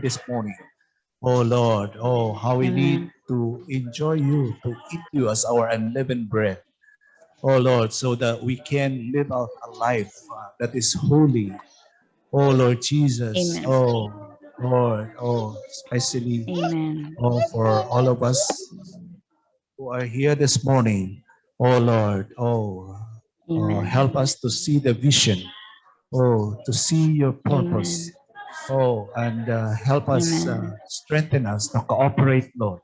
this morning. Oh Lord, oh, how we need to enjoy you, to eat you as our unleavened bread. Oh Lord, so that we can live out a life that is holy. Oh Lord Jesus, Amen. oh Lord, oh, especially Amen. for all of us who are here this morning. Oh Lord, help Amen. us to see the vision. Oh, to see your purpose. Amen. Oh, and help us, Amen. strengthen us to cooperate, Lord,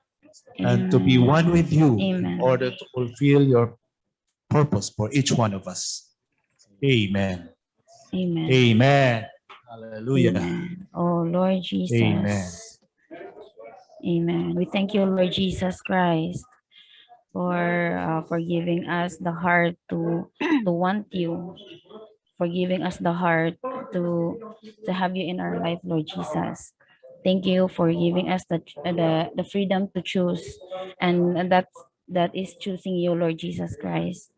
and to be Amen. one with you in Amen. order to fulfill your purpose for each one of us. Amen. Amen. Amen. Hallelujah. Amen. Oh Lord Amen. Jesus. Amen. We thank you, Lord Jesus Christ, for giving us the heart to want you, for giving us the heart to to have you in our life, Lord Jesus. Thank you for giving us the freedom to choose, and that is choosing you, Lord Jesus Christ.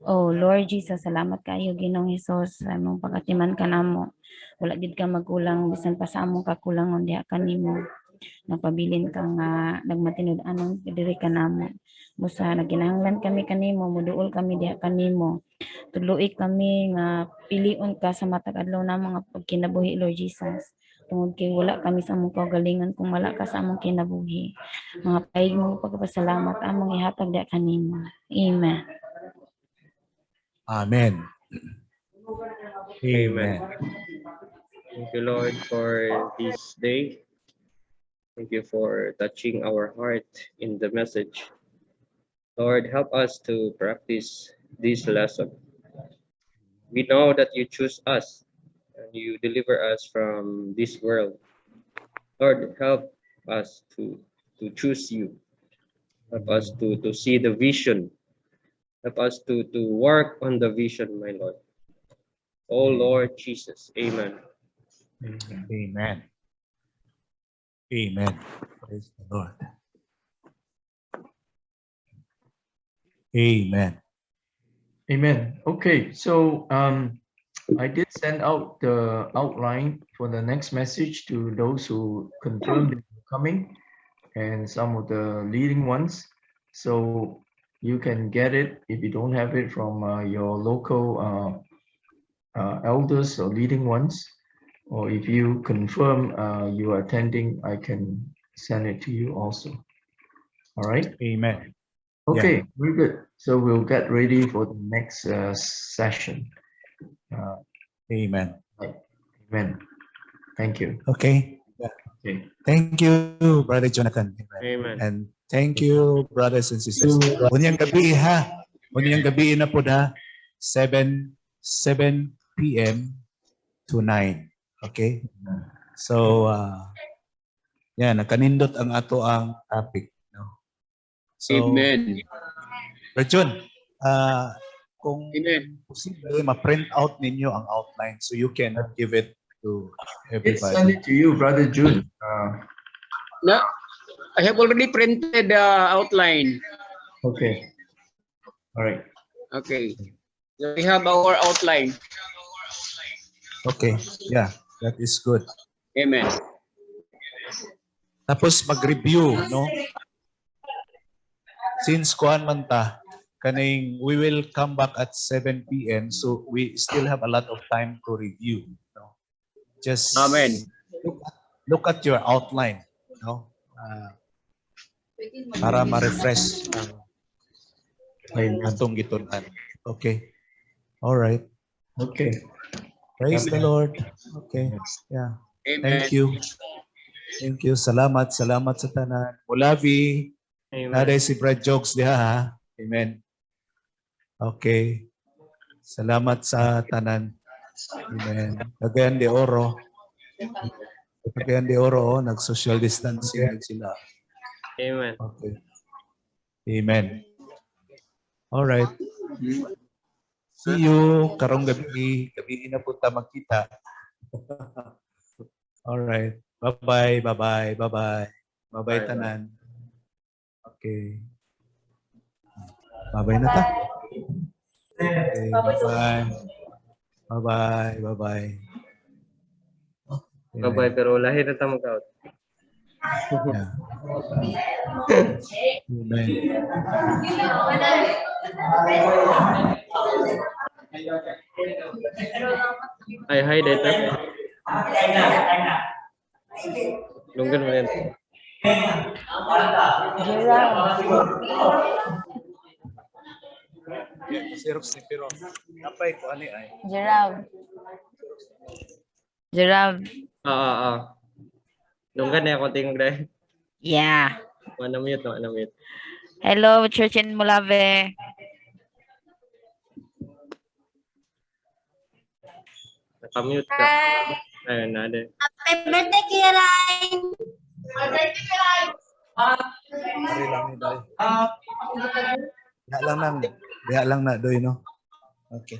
Oh Lord Jesus, salamat kayo Ginoong Hesus sa imong pagatiman kanamo. Wala gid ka magkulang bisan pa sa among kakulangon diha kanimo. Nagpabilin ka nga nagmatinud-anon diri kanamo. Busa naginahanglan kami kanimo, muduol kami diha kanimo. Tuluy kami nga pilion ka sa matag adlaw na mga pagkinabuhi, Lord Jesus. Tungod kay wala kami sa among kaugalingon kung wala ka sa among kinabuhi. Mga paig mo pagpasalamat among ihatag diha kanimo. Amen. Amen. Amen. Thank you, Lord, for this day. Thank you for touching our heart in the message. Lord, help us to practice this lesson. We know that you choose us and you deliver us from this world. Lord, help us to choose you. Help us to see the vision. Help us to work on the vision, my Lord. Oh Lord Jesus. Amen. Amen. Amen. Praise the Lord. Amen. Amen. Okay, so I did send out the outline for the next message to those who confirmed they're coming and some of the leading ones. So you can get it if you don't have it from your local elders or leading ones, or if you confirm you are attending, I can send it to you also. All right. Amen. Okay, Yeah. very good. So we'll get ready for the next session. Amen. Amen. Thank you. Okay. Yeah. Okay. Thank you, Brother Jonathan. Amen. And thank you, brothers and sisters. Unyang gabi ha. Unyang gabi na po na 7 p.m. to 9. Okay? So, yan, nakanindot ang ato ang topic. No? So, Amen. Berjon, kung Amen. posible, ma-print out ninyo ang outline so you can give it to Let's send everybody. it to you, Brother June. No, I have already printed the outline. Okay. All right. Okay. So we have our outline. Okay. Yeah, that is good. Amen. Tapos mag-review, no? Since kuan man ta, kaning we will come back at 7 p.m. so we still have a lot of time to review. No? Just Amen. look at your outline, no? Para ma-refresh ang atong gitunan. Okay. All right. Okay. Praise the Lord. Okay. Yeah. Amen. Thank you. Thank you. Salamat. Salamat sa tanan. Mulavi. Naday si Brad Jokes diha ha. Amen. Okay. Salamat sa tanan. Amen. Cagayan de Oro. Cagayan de Oro, nag-social distancing din sila. Amen. Okay. Amen. All right. See you karong gabi. Gabi na punta magkita. All right. Bye-bye. Bye-bye. Bye-bye. Bye-bye tanan. Okay. Bye-bye na ta. Okay. Bye-bye. Bye-bye. Bye-bye. Bye-bye, pero lahi na ta mag-out. Yeah. Amen. Ay, hi, Deta. Lunggan mo yan. Gerald. Xerox ni pero napay ko ani ay. Gerald. Gerald. Lunggan na ako tingog dahil. Yeah. Manamute, manamute. Hello, Church in Molave. Nakamute ka. Ayun, nade. Happy birthday, Kiray! Ari lang ni dai. Diha lang na doy no. Okay.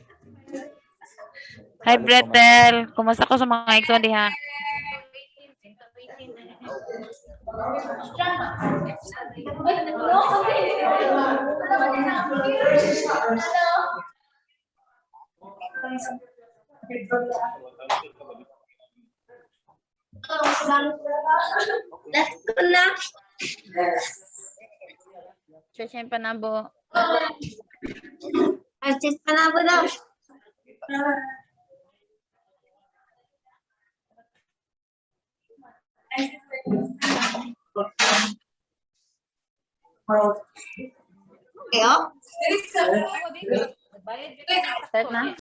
Hi, Bretel. Kumusta ko sa mga igsoon diha? Let's go na. Church in Panabo. Artist ka na po daw. Okay, oh. Start na.